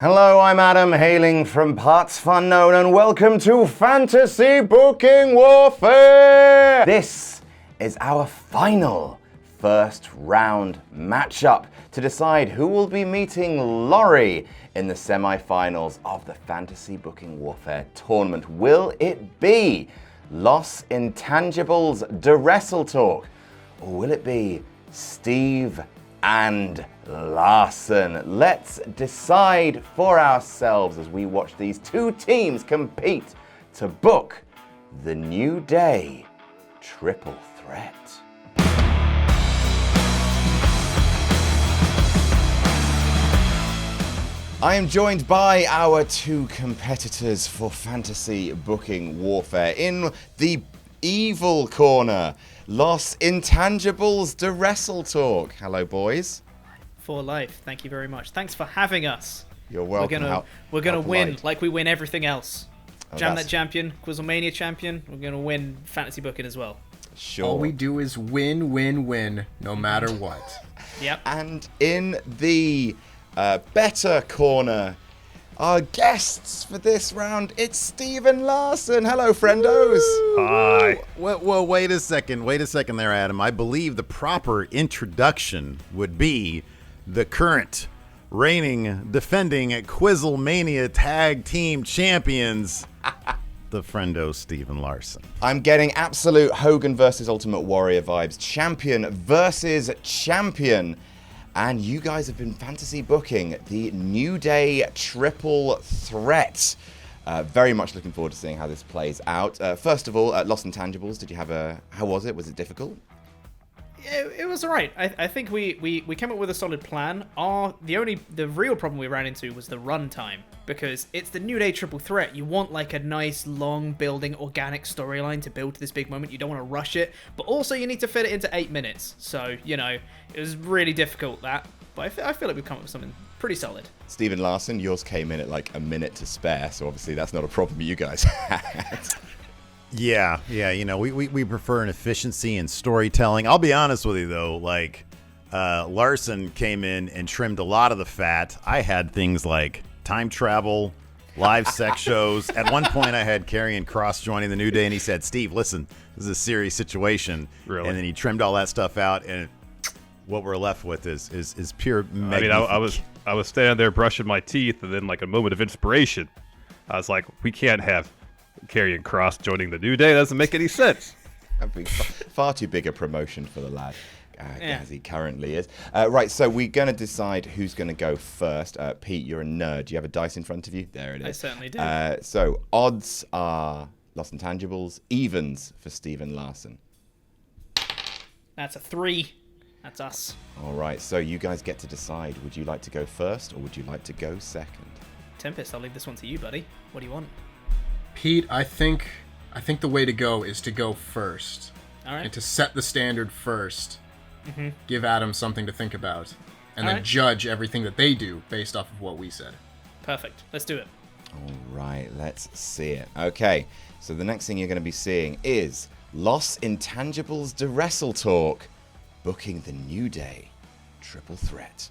Hello, I'm Adam, hailing from partsFUNknown, and welcome to Fantasy Booking Warfare! This is our final first round matchup to decide who will be meeting Laurie in the semi-finals of the Fantasy Booking Warfare tournament. Will it be Los Intangibles de WrestleTalk, or will it be Steve and Larson? Let's decide for ourselves as we watch these two teams compete to book the New Day Triple Threat. I am joined by our two competitors for Fantasy Booking Warfare. In the evil corner, Los Intangibles de WrestleTalk. Hello, boys. For life. Thank you very much. Thanks for having us. You're welcome. We're gonna win like we win everything else. Jam that's- That champion, Quizlemania champion. We're gonna win fantasy booking as well. Sure. All we do is win, win, win, no matter what. Yep. And in the better corner, our guests for this round, it's Steve and Larson. Hello, friendos. Hi. Well, wait a second there, Adam. I believe the proper introduction would be the current reigning, defending Quizlemania Tag Team Champions, the Friendos, Steve and Larson. I'm getting absolute Hogan versus Ultimate Warrior vibes. Champion versus champion. And you guys have been fantasy booking the New Day Triple Threat. Very much looking forward to seeing how this plays out. First of all, Lost Intangibles, did you have how was it? Was it difficult? It was alright. I think we came up with a solid plan. The real problem we ran into was the run time, because it's the New Day Triple Threat. You want like a nice, long, building, organic storyline to build to this big moment. You don't want to rush it, but also you need to fit it into 8 minutes. So, it was really difficult, that. But I feel like we've come up with something pretty solid. Stephen Larson, yours came in at like a minute to spare, so obviously that's not a problem you guys had. Yeah, we prefer an efficiency in storytelling. I'll be honest with you, though, Larson came in and trimmed a lot of the fat. I had things like time travel, live sex shows. At one point, I had Karrion Kross joining the New Day, and he said, Steve, listen, this is a serious situation. Really? And then he trimmed all that stuff out, and what we're left with is pure magnificent. I mean, I was standing there brushing my teeth, and then like a moment of inspiration, I was like, we can't have Karrion Kross joining the New Day. That doesn't make any sense. That'd be far too big a promotion for the lad, as he currently is. Right, so we're going to decide who's going to go first. Pete, you're a nerd. Do you have a dice in front of you? There it is. I certainly do. So odds are Lost Intangibles, evens for Stephen Larson. That's a 3. That's us. All right, so you guys get to decide. Would you like to go first, or would you like to go second? Tempest, I'll leave this one to you, buddy. What do you want? Pete, I think the way to go is to go first. All right. And to set the standard first. Mm-hmm. Give Adam something to think about. And All then right. judge everything that they do based off of what we said. Perfect. Let's do it. All right, let's see it. Okay, so the next thing you're going to be seeing is Los Intangibles de WrestleTalk, booking the New Day Triple Threat.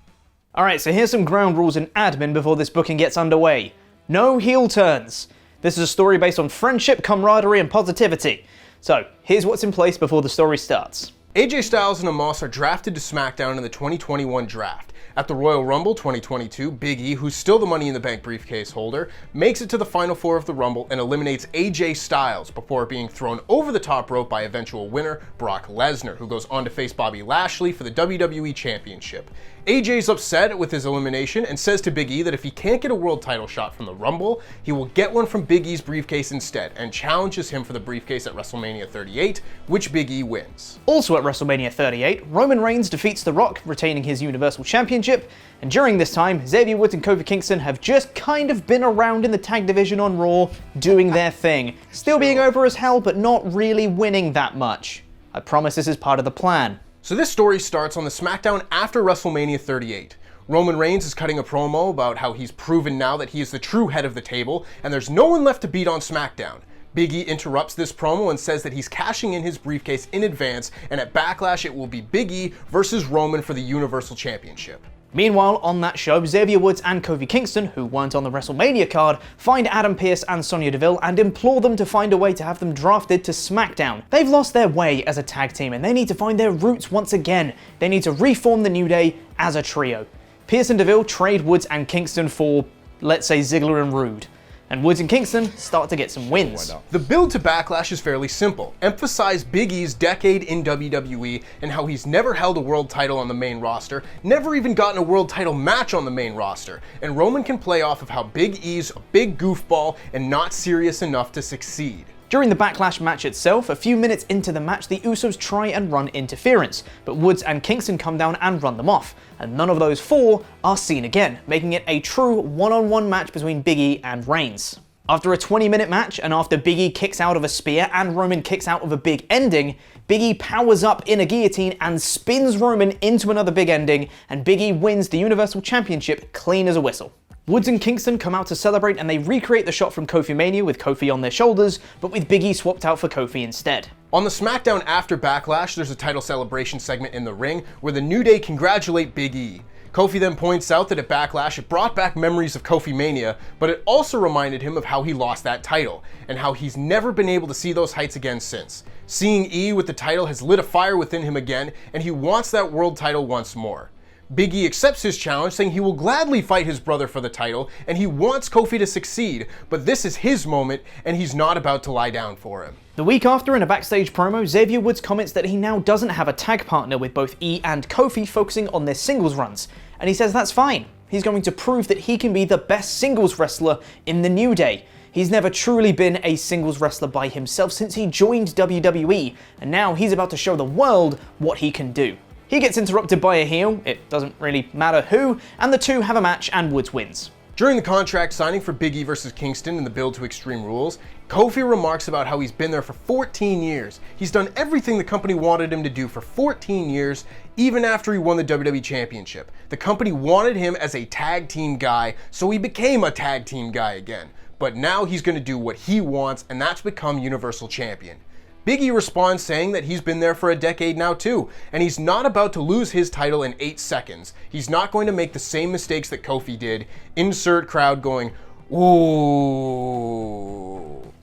Alright, so here's some ground rules and admin before this booking gets underway. No heel turns. This is a story based on friendship, camaraderie, and positivity. So, here's what's in place before the story starts. AJ Styles and Omos are drafted to SmackDown in the 2021 draft. At the Royal Rumble 2022, Big E, who's still the Money in the Bank briefcase holder, makes it to the Final Four of the Rumble and eliminates AJ Styles before being thrown over the top rope by eventual winner Brock Lesnar, who goes on to face Bobby Lashley for the WWE Championship. AJ's upset with his elimination and says to Big E that if he can't get a world title shot from the Rumble, he will get one from Big E's briefcase instead, and challenges him for the briefcase at WrestleMania 38, which Big E wins. Also at WrestleMania 38, Roman Reigns defeats The Rock, retaining his Universal Championship, and during this time, Xavier Woods and Kofi Kingston have just kind of been around in the tag division on Raw, doing their thing, still being over as hell, but not really winning that much. I promise this is part of the plan. So this story starts on the SmackDown after WrestleMania 38. Roman Reigns is cutting a promo about how he's proven now that he is the true head of the table, and there's no one left to beat on SmackDown. Big E interrupts this promo and says that he's cashing in his briefcase in advance, and at Backlash it will be Big E versus Roman for the Universal Championship. Meanwhile, on that show, Xavier Woods and Kofi Kingston, who weren't on the WrestleMania card, find Adam Pearce and Sonya Deville and implore them to find a way to have them drafted to SmackDown. They've lost their way as a tag team and they need to find their roots once again. They need to reform the New Day as a trio. Pearce and Deville trade Woods and Kingston for, let's say, Ziggler and Rude. And Woods and Kingston start to get some wins. The build to Backlash is fairly simple. Emphasize Big E's decade in WWE and how he's never held a world title on the main roster, never even gotten a world title match on the main roster, and Roman can play off of how Big E's a big goofball and not serious enough to succeed. During the Backlash match itself, a few minutes into the match, the Usos try and run interference, but Woods and Kingston come down and run them off, and none of those four are seen again, making it a true one-on-one match between Big E and Reigns. After a 20-minute match, and after Big E kicks out of a spear and Roman kicks out of a big ending, Big E powers up in a guillotine and spins Roman into another big ending, and Big E wins the Universal Championship clean as a whistle. Woods and Kingston come out to celebrate and they recreate the shot from Kofi Mania with Kofi on their shoulders, but with Big E swapped out for Kofi instead. On the SmackDown after Backlash, there's a title celebration segment in the ring where the New Day congratulate Big E. Kofi then points out that at Backlash it brought back memories of Kofi Mania, but it also reminded him of how he lost that title, and how he's never been able to see those heights again since. Seeing E with the title has lit a fire within him again, and he wants that world title once more. Big E accepts his challenge, saying he will gladly fight his brother for the title, and he wants Kofi to succeed, but this is his moment, and he's not about to lie down for him. The week after, in a backstage promo, Xavier Woods comments that he now doesn't have a tag partner, with both E and Kofi focusing on their singles runs, and he says that's fine. He's going to prove that he can be the best singles wrestler in the New Day. He's never truly been a singles wrestler by himself since he joined WWE, and now he's about to show the world what he can do. He gets interrupted by a heel, it doesn't really matter who, and the two have a match and Woods wins. During the contract signing for Big E vs. Kingston in the build to Extreme Rules, Kofi remarks about how he's been there for 14 years. He's done everything the company wanted him to do for 14 years, even after he won the WWE Championship. The company wanted him as a tag team guy, so he became a tag team guy again. But now he's going to do what he wants, and that's become Universal Champion. Big E responds saying that he's been there for a decade now too, and he's not about to lose his title in 8 seconds. He's not going to make the same mistakes that Kofi did. Insert crowd going, ooh.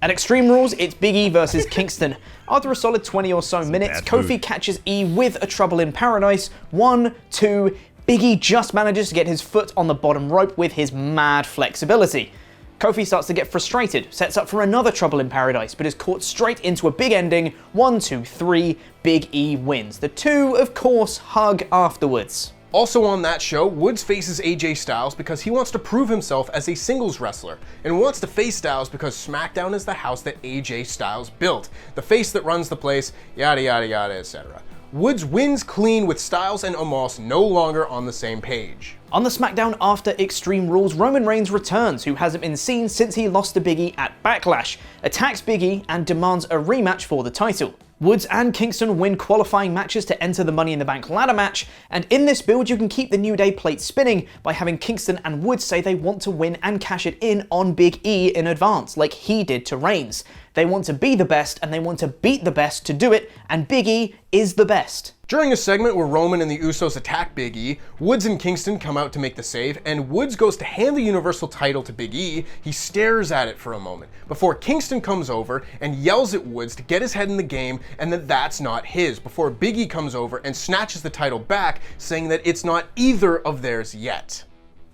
At Extreme Rules, it's Big E versus Kingston. After a solid 20 or so minutes, Kofi catches E with a Trouble in Paradise. 1, 2, Big E just manages to get his foot on the bottom rope with his mad flexibility. Kofi starts to get frustrated, sets up for another Trouble in Paradise, but is caught straight into a big ending. 1, 2, 3, Big E wins. The two, of course, hug afterwards. Also on that show, Woods faces AJ Styles because he wants to prove himself as a singles wrestler, and wants to face Styles because SmackDown is the house that AJ Styles built, the face that runs the place, yada yada yada, etc. Woods wins clean with Styles and Omos no longer on the same page. On the SmackDown after Extreme Rules, Roman Reigns returns, who hasn't been seen since he lost to Big E at Backlash, attacks Big E and demands a rematch for the title. Woods and Kingston win qualifying matches to enter the Money in the Bank ladder match, and in this build you can keep the New Day plate spinning by having Kingston and Woods say they want to win and cash it in on Big E in advance, like he did to Reigns. They want to be the best and they want to beat the best to do it, and Big E is the best. During a segment where Roman and the Usos attack Big E, Woods and Kingston come out to make the save, and Woods goes to hand the Universal title to Big E. He stares at it for a moment, before Kingston comes over and yells at Woods to get his head in the game and that that's not his, before Big E comes over and snatches the title back, saying that it's not either of theirs yet.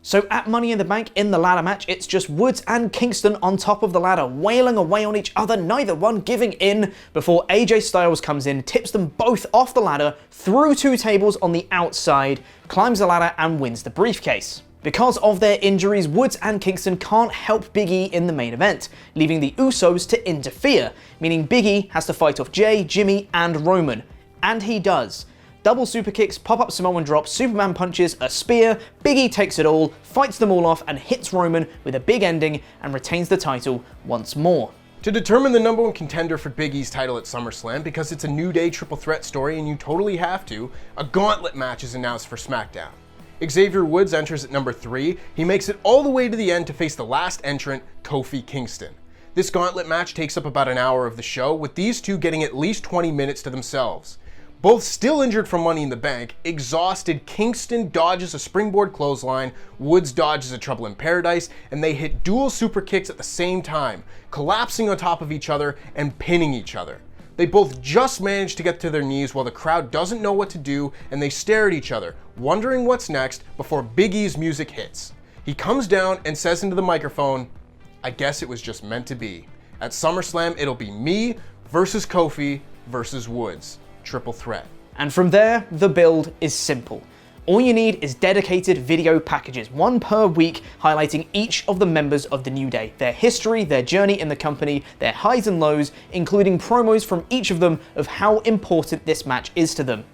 So at Money in the Bank in the ladder match, it's just Woods and Kingston on top of the ladder, wailing away on each other, neither one giving in, before AJ Styles comes in, tips them both off the ladder, through 2 tables on the outside, climbs the ladder and wins the briefcase. Because of their injuries, Woods and Kingston can't help Big E in the main event, leaving the Usos to interfere, meaning Big E has to fight off Jay, Jimmy and Roman. And he does. Double super kicks, pop-up Samoan drops, Superman punches, a spear, Big E takes it all, fights them all off and hits Roman with a big ending and retains the title once more. To determine the #1 contender for Big E's title at SummerSlam, because it's a New Day triple threat story and you totally have to, a gauntlet match is announced for SmackDown. Xavier Woods enters at number 3, he makes it all the way to the end to face the last entrant, Kofi Kingston. This gauntlet match takes up about an hour of the show, with these two getting at least 20 minutes to themselves. Both still injured from Money in the Bank, exhausted, Kingston dodges a springboard clothesline, Woods dodges a Trouble in Paradise, and they hit dual super kicks at the same time, collapsing on top of each other and pinning each other. They both just manage to get to their knees while the crowd doesn't know what to do, and they stare at each other, wondering what's next before Big E's music hits. He comes down and says into the microphone, "I guess it was just meant to be. At SummerSlam, it'll be me versus Kofi versus Woods. Triple threat." And from there, the build is simple. All you need is dedicated video packages, one per week, highlighting each of the members of the New Day, their history, their journey in the company, their highs and lows, including promos from each of them of how important this match is to them.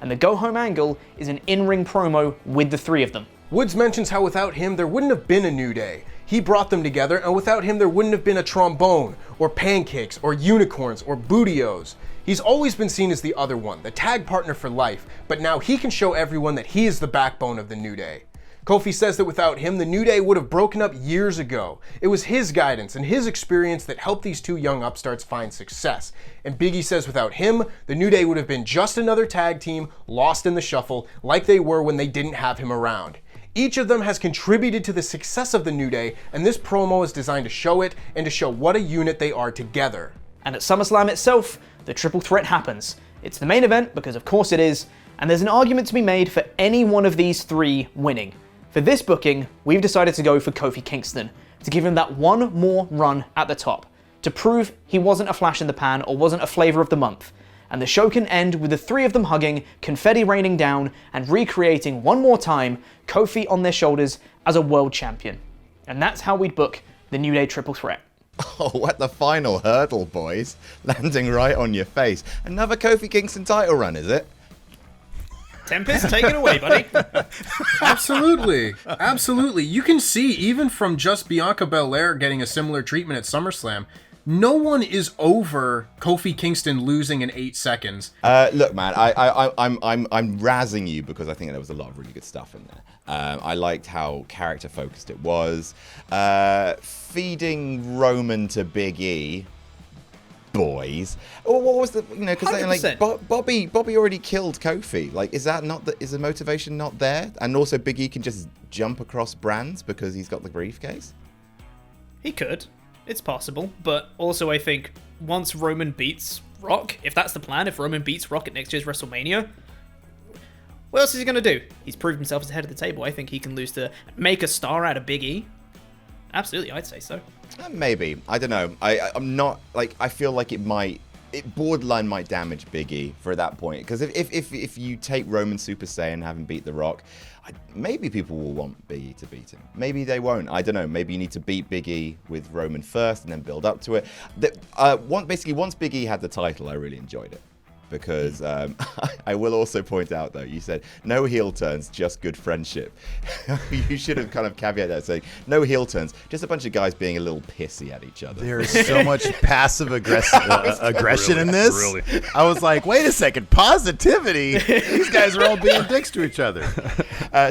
And the go-home angle is an in-ring promo with the three of them. Woods mentions how without him, there wouldn't have been a New Day. He brought them together, and without him, there wouldn't have been a trombone, or pancakes, or unicorns, or bootios. He's always been seen as the other one, the tag partner for life, but now he can show everyone that he is the backbone of the New Day. Kofi says that without him, the New Day would have broken up years ago. It was his guidance and his experience that helped these two young upstarts find success. And Big E says without him, the New Day would have been just another tag team, lost in the shuffle, like they were when they didn't have him around. Each of them has contributed to the success of the New Day, and this promo is designed to show it and to show what a unit they are together. And at SummerSlam itself, the triple threat happens. It's the main event, because of course it is, and there's an argument to be made for any one of these three winning. For this booking, we've decided to go for Kofi Kingston, to give him that one more run at the top, to prove he wasn't a flash in the pan or wasn't a flavor of the month. And the show can end with the three of them hugging, confetti raining down, and recreating one more time Kofi on their shoulders as a world champion. And that's how we'd book the New Day triple threat. Oh, at the final hurdle, boys. Landing right on your face. Another Kofi Kingston title run, is it? Tempest, take it away, buddy. Absolutely. Absolutely. You can see, even from just Bianca Belair getting a similar treatment at SummerSlam, no one is over Kofi Kingston losing in 8 seconds. Look, man, I'm razzing you because I think there was a lot of really good stuff in there. I liked how character focused it was. Feeding Roman to Big E, boys. Or what was the because like Bobby already killed Kofi. Like, is the motivation not there? And also Big E can just jump across brands because he's got the briefcase. He could. It's possible, but also I think once Roman beats Rock, if that's the plan, if Roman beats Rock at next year's WrestleMania, what else is he going to do? He's proved himself as the head of the table. I think he can lose to make a star out of Big E. Absolutely, I'd say so. Maybe. I don't know. I'm not, like, I feel like it borderline might damage Big E for that point. Because if you take Roman Super Saiyan and have him beat The Rock, maybe people will want Big E to beat him. Maybe they won't. I don't know. Maybe you need to beat Big E with Roman first and then build up to it. Once Big E had the title, I really enjoyed it. Because I will also point out, though, you said no heel turns, just good friendship. You should have kind of caveated that, saying no heel turns, just a bunch of guys being a little pissy at each other. There is so much passive aggression in this. Really. I was like, wait a second, positivity? These guys are all being dicks to each other.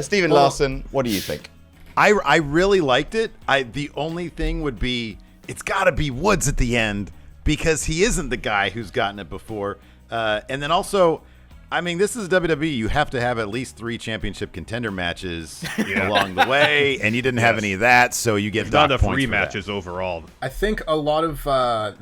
Stephen Larson, what do you think? I really liked it. The only thing would be, it's got to be Woods at the end, because he isn't the guy who's gotten it before. And then also, I mean, this is WWE. You have to have at least 3 championship contender matches along the way, and you didn't have any of that, so you get not enough points rematches overall. I think a lot of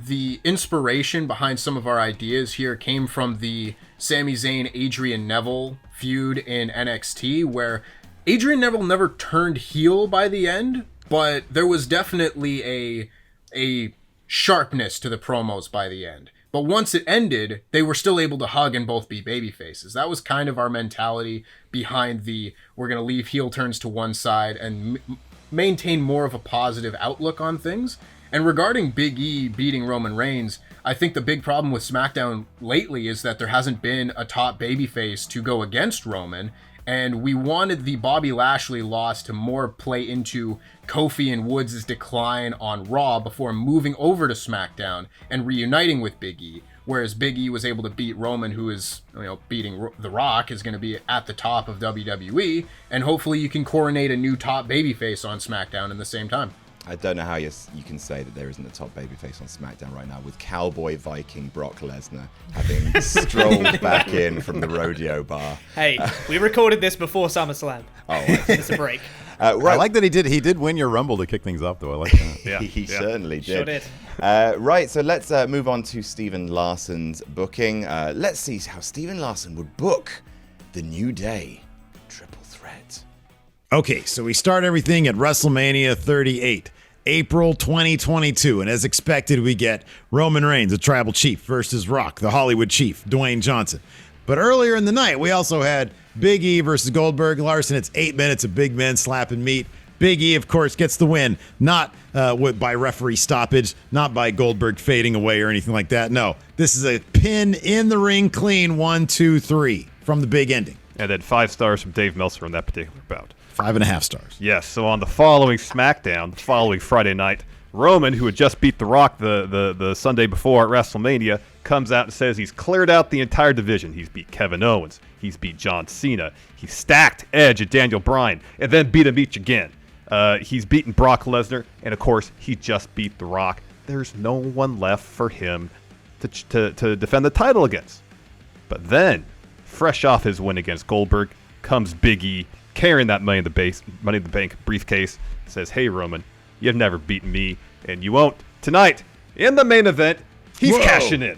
the inspiration behind some of our ideas here came from the Sami Zayn, Adrian Neville feud in NXT, where Adrian Neville never turned heel by the end, but there was definitely a sharpness to the promos by the end. But once it ended, they were still able to hug and both be baby faces. That was kind of our mentality behind we're going to leave heel turns to one side and maintain more of a positive outlook on things. And regarding Big E beating Roman Reigns, I think the big problem with SmackDown lately is that there hasn't been a top babyface to go against Roman. And we wanted the Bobby Lashley loss to more play into Kofi and Woods' decline on Raw before moving over to SmackDown and reuniting with Big E. Whereas Big E was able to beat Roman, who is, beating The Rock, is going to be at the top of WWE. And hopefully you can coronate a new top babyface on SmackDown in the same time. I don't know how you can say that there isn't a top babyface on SmackDown right now with Cowboy Viking Brock Lesnar having strolled back in from the rodeo bar. Hey, we recorded this before SummerSlam. Oh, It's a break. I like that he did win your Rumble to kick things off, though. I like that. Yeah, he certainly did. Sure did. Right, so let's move on to Steven Larson's booking. Let's see how Steven Larson would book the New Day Triple Threat. Okay, so we start everything at WrestleMania 38, April 2022. And as expected, we get Roman Reigns, the Tribal Chief, versus Rock, the Hollywood Chief, Dwayne Johnson. But earlier in the night, we also had Big E versus Goldberg. Larson, it's 8 minutes of big men slapping meat. Big E, of course, gets the win, not by referee stoppage, not by Goldberg fading away or anything like that. No, this is a pin in the ring clean, 1, 2, 3 from the big ending. And then 5 stars from Dave Meltzer on that particular bout. 5.5 stars. Yes, so on the following SmackDown, the following Friday night, Roman, who had just beat The Rock the Sunday before at WrestleMania, comes out and says he's cleared out the entire division. He's beat Kevin Owens. He's beat John Cena. He stacked Edge and Daniel Bryan, and then beat him each again. He's beaten Brock Lesnar, and of course, he just beat The Rock. There's no one left for him to defend the title against. But then, fresh off his win against Goldberg, comes Big E, carrying that Money in the Bank briefcase, says, "Hey, Roman, you've never beaten me, and you won't tonight." In the main event, he's cashing in.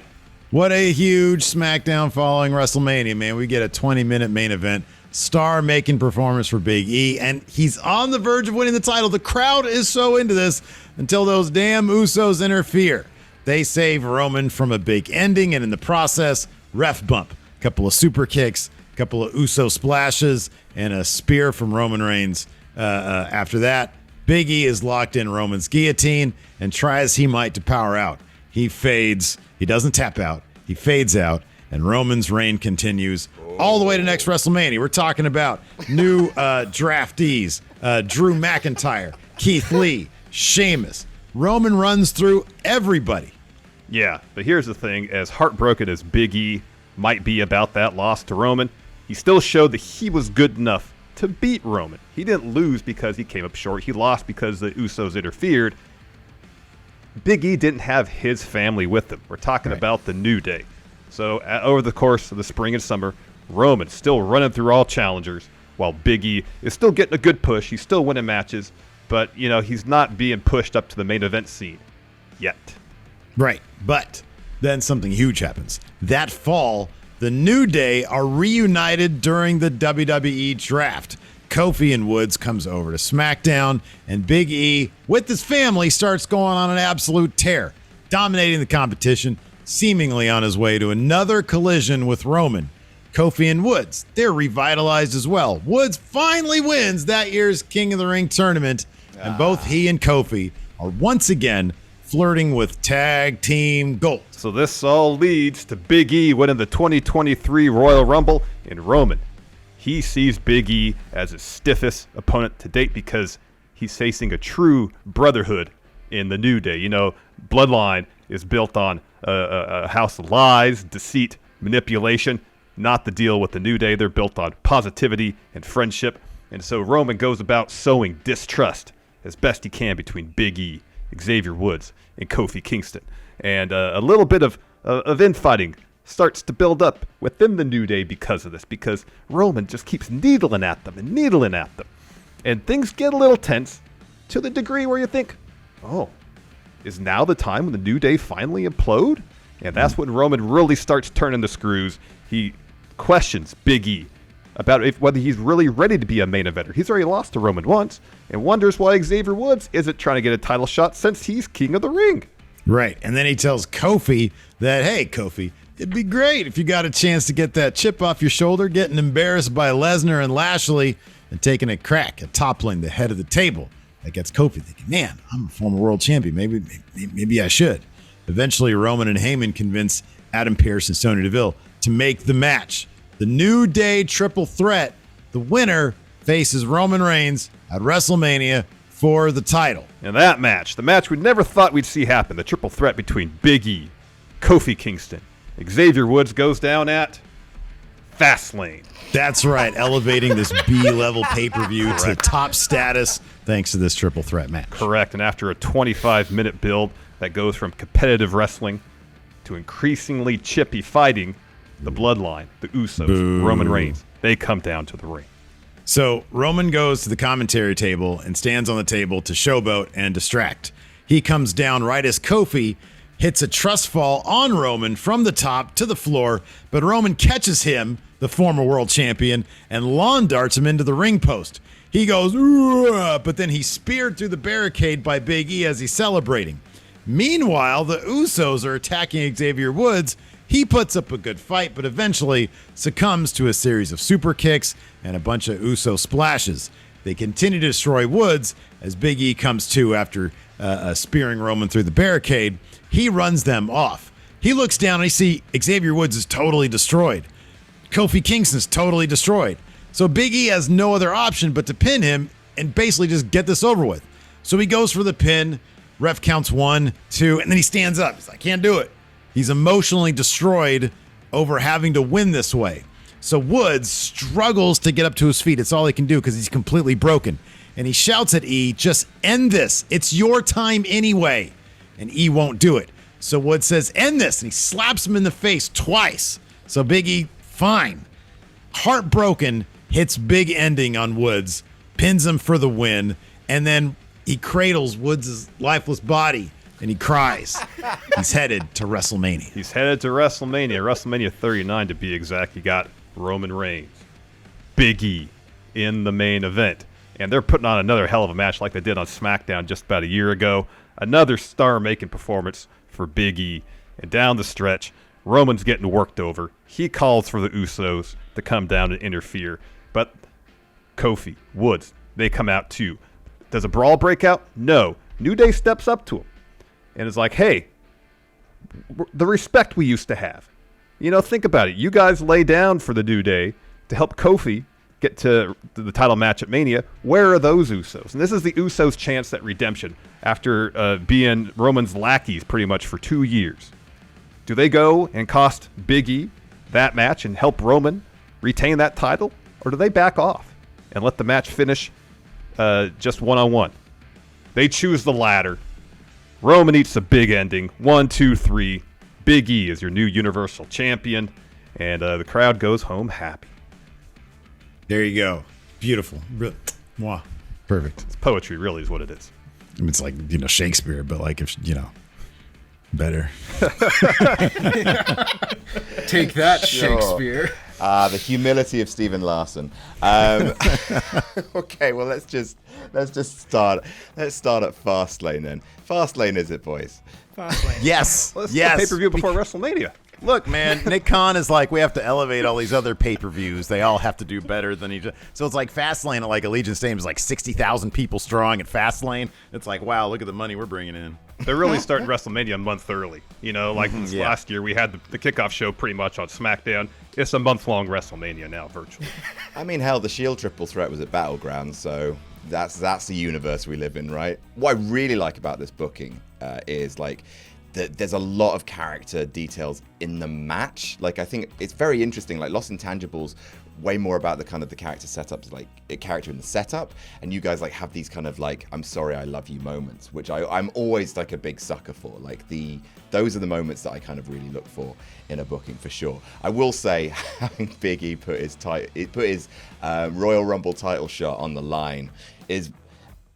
What a huge SmackDown following WrestleMania, man. We get a 20-minute main event, star-making performance for Big E, and he's on the verge of winning the title. The crowd is so into this until those damn Usos interfere. They save Roman from a big ending, and in the process, ref bump. A couple of super kicks, a couple of Uso splashes, and a spear from Roman Reigns. After that, Big E is locked in Roman's guillotine and try as he might to power out. He fades. He doesn't tap out. He fades out, and Roman's reign continues all the way to next WrestleMania. We're talking about new draftees, Drew McIntyre, Keith Lee, Sheamus. Roman runs through everybody. Yeah, but here's the thing. As heartbroken as Big E might be about that loss to Roman, he still showed that he was good enough to beat Roman. He didn't lose because he came up short. He lost because the Usos interfered. Big E didn't have his family with him. We're talking about the New Day. So over the course of the spring and summer, Roman's still running through all challengers, while Big E is still getting a good push. He's still winning matches, but he's not being pushed up to the main event scene yet. Right, but then something huge happens. That fall, the New Day are reunited during the WWE draft. Kofi and Woods comes over to SmackDown, and Big E, with his family, starts going on an absolute tear, dominating the competition, seemingly on his way to another collision with Roman. Kofi and Woods, they're revitalized as well. Woods finally wins that year's King of the Ring tournament, and both he and Kofi are once again flirting with tag team gold. So this all leads to Big E winning the 2023 Royal Rumble, and Roman, he sees Big E as his stiffest opponent to date because he's facing a true brotherhood in the New Day. Bloodline is built on a house of lies, deceit, manipulation. Not the deal with the New Day. They're built on positivity and friendship. And so Roman goes about sowing distrust as best he can between Big E, Xavier Woods, and Kofi Kingston. And a little bit of infighting starts to build up within the New Day because of this, because Roman just keeps needling at them. And things get a little tense to the degree where you think, oh, is now the time when the New Day finally implode? And that's when Roman really starts turning the screws. He questions Big E about whether he's really ready to be a main eventer. He's already lost to Roman once and wonders why Xavier Woods isn't trying to get a title shot since he's King of the Ring. Right, and then he tells Kofi that, hey, Kofi, it'd be great if you got a chance to get that chip off your shoulder, getting embarrassed by Lesnar and Lashley, and taking a crack at toppling the head of the table. That gets Kofi thinking, man, I'm a former world champion. Maybe I should. Eventually, Roman and Heyman convince Adam Pearce and Sonya Deville to make the match. The New Day Triple Threat. The winner faces Roman Reigns at WrestleMania for the title. And that match, the match we never thought we'd see happen, the triple threat between Big E, Kofi Kingston, Xavier Woods goes down at Fastlane. That's right, elevating this B-level pay-per-view to top status thanks to this triple threat match. Correct. And after a 25-minute build that goes from competitive wrestling to increasingly chippy fighting, the Bloodline, the Usos, Roman Reigns, they come down to the ring. So Roman goes to the commentary table and stands on the table to showboat and distract. He comes down right as Kofi hits a trust fall on Roman from the top to the floor, but Roman catches him, the former world champion, and lawn darts him into the ring post. He goes, "Ooh," but then he's speared through the barricade by Big E as he's celebrating. Meanwhile, the Usos are attacking Xavier Woods. He puts up a good fight, but eventually succumbs to a series of super kicks and a bunch of Uso splashes. They continue to destroy Woods as Big E comes to after spearing Roman through the barricade. He runs them off. He looks down and he sees Xavier Woods is totally destroyed. Kofi Kingston's totally destroyed. So Big E has no other option but to pin him and basically just get this over with. So he goes for the pin. Ref counts 1, 2, and then he stands up. He's like, can't do it. He's emotionally destroyed over having to win this way. So Woods struggles to get up to his feet. It's all he can do because he's completely broken. And he shouts at E, just end this. It's your time anyway. And E won't do it. So Woods says, end this. And he slaps him in the face twice. So Big E, fine. Heartbroken, hits big ending on Woods, pins him for the win, and then he cradles Woods' lifeless body. And he cries. He's headed to WrestleMania. He's headed to WrestleMania 39 to be exact. You got Roman Reigns, Big E in the main event. And they're putting on another hell of a match like they did on SmackDown just about a year ago. Another star-making performance for Big E. And down the stretch, Roman's getting worked over. He calls for the Usos to come down and interfere. But Kofi, Woods, they come out too. Does a brawl break out? No. New Day steps up to him. And it's like, hey, the respect we used to have. You know, think about it. You guys lay down for the New Day to help Kofi get to the title match at Mania. Where are those Usos? And this is the Usos' chance at redemption after being Roman's lackeys pretty much for 2 years. Do they go and cost Big E that match and help Roman retain that title? Or do they back off and let the match finish just one-on-one? They choose the latter. Roman eats a big ending. 1, 2, 3. Big E is your new Universal Champion. And the crowd goes home happy. There you go. Beautiful. Mwah. Perfect. It's poetry, really, is what it is. I mean, it's like, Shakespeare, but like, if, better. Take that, Shakespeare. The humility of Stephen Larson. Okay, well, let's just start. Let's start at Fastlane then. Fastlane, is it, boys? Fastlane. Yes. Let's yes. pay-per-view before WrestleMania. Look, man, Nick Khan is like, we have to elevate all these other pay-per-views. They all have to do better than each other. So it's like Fastlane at like Allegiant Stadium is like 60,000 people strong at Fastlane. It's like, wow, look at the money we're bringing in. They're really starting WrestleMania a month early. Last year, we had the kickoff show pretty much on SmackDown. It's a month-long WrestleMania now, virtually. I mean, hell, the Shield triple threat was at Battleground, so that's the universe we live in, right? What I really like about this booking is like there's a lot of character details in the match. Like, I think it's very interesting. Like, Lost Intangibles, way more about the kind of the character setups, like a character in the setup, and you guys like have these kind of like I'm sorry I love you moments, which I'm always like a big sucker for. Like those are the moments that I kind of really look for in a booking for sure. I will say having Big E put his Royal Rumble title shot on the line is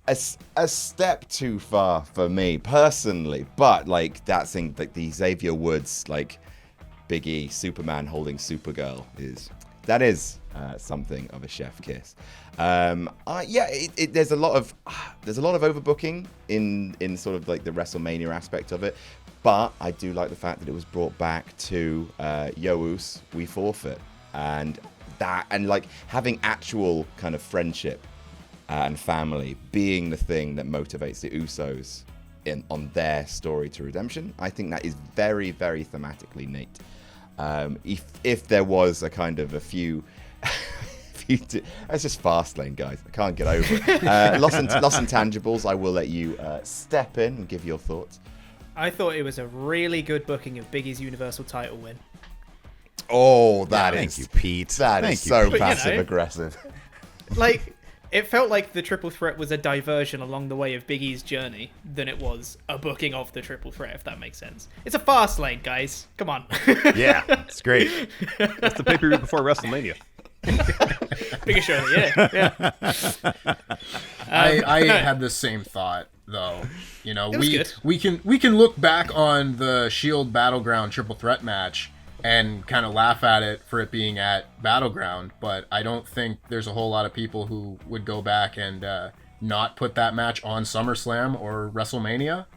a step too far for me personally, but like that thing, like the Xavier Woods, like Big E, Superman holding Supergirl is something of a chef kiss. There's a lot of overbooking in sort of like the WrestleMania aspect of it, but I do like the fact that it was brought back to Yo Uso, we forfeit, and like having actual kind of friendship and family being the thing that motivates the Usos on their story to redemption. I think that is very, very thematically neat. If there was a kind of a few it's just Fastlane, guys. I can't get over it. Lost Intangibles, I will let you step in and give your thoughts. I thought it was a really good booking of Big E's Universal title win. Oh, that is... Thank you, Pete. That is so passive-aggressive. Like, It felt like the triple threat was a diversion along the way of Big E's journey than it was a booking of the triple threat, if that makes sense. It's a fast lane, guys. Come on. Yeah, it's great. That's the pay-per-view before WrestleMania. Biggest show of the year. Yeah. I had the same thought though. You know, was good. we can look back on the Shield Battleground triple threat match and kind of laugh at it for it being at Battleground, but I don't think there's a whole lot of people who would go back and not put that match on SummerSlam or WrestleMania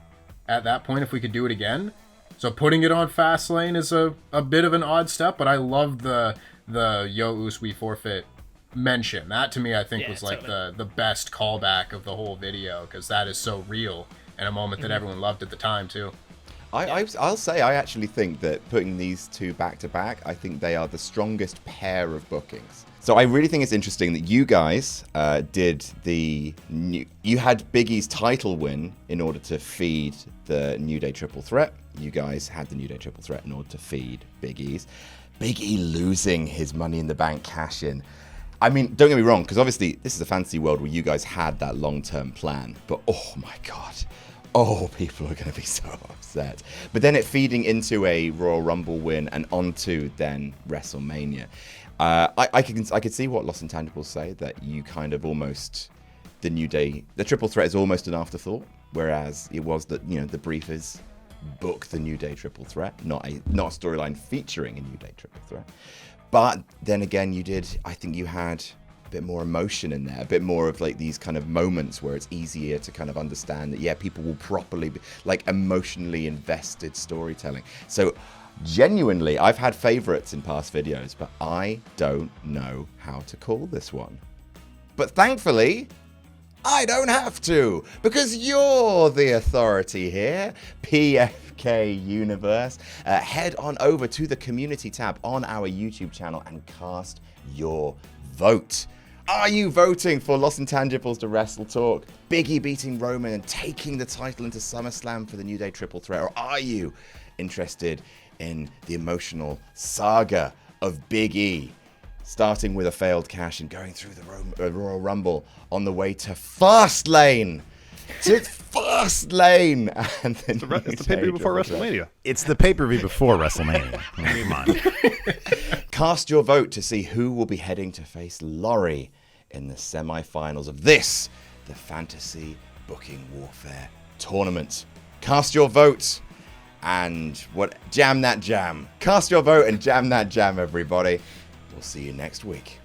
at that point if we could do it again. So putting it on Fastlane is a bit of an odd step, but I love the Yo Us We Forfeit mention. That to me I think was like totally. the best callback of the whole video, because that is so real and a moment that everyone loved at the time too. I'll say I actually think that putting these two back to back, I think they are the strongest pair of bookings. So I really think it's interesting that you guys did you had Big E's title win in order to feed the New Day triple threat. You guys had the New Day triple threat in order to feed Big E's. Big E losing his Money in the Bank cash in. I mean, don't get me wrong, because obviously this is a fantasy world where you guys had that long-term plan, but oh my God. Oh, people are going to be so upset. But then it feeding into a Royal Rumble win and onto then WrestleMania. I could see what Lost Intangibles say, that you kind of almost, the New Day, the triple threat is almost an afterthought, whereas it was that, you know, the brief is book the New Day triple threat, not a storyline featuring a New Day triple threat. But then again, I think you had a bit more emotion in there, a bit more of like these kind of moments where it's easier to kind of understand that, yeah, people will properly be like emotionally invested storytelling. So genuinely, I've had favorites in past videos, but I don't know how to call this one. But thankfully, I don't have to, because you're the authority here, PFK Universe. Head on over to the community tab on our YouTube channel and cast your vote. Are you voting for Lost Intangibles to WrestleTalk, Big E beating Roman and taking the title into SummerSlam for the New Day triple threat? Or are you interested in the emotional saga of Big E, starting with a failed cash and going through the Royal Rumble on the way to Fastlane? To Fastlane! And then It's the pay-per-view before WrestleMania. It's the pay-per-view before WrestleMania. Come on. Cast your vote to see who will be heading to face Laurie in the semi-finals of this, the Fantasy Booking Warfare Tournament. Cast your vote and jam that jam. Cast your vote and jam that jam, everybody. We'll see you next week.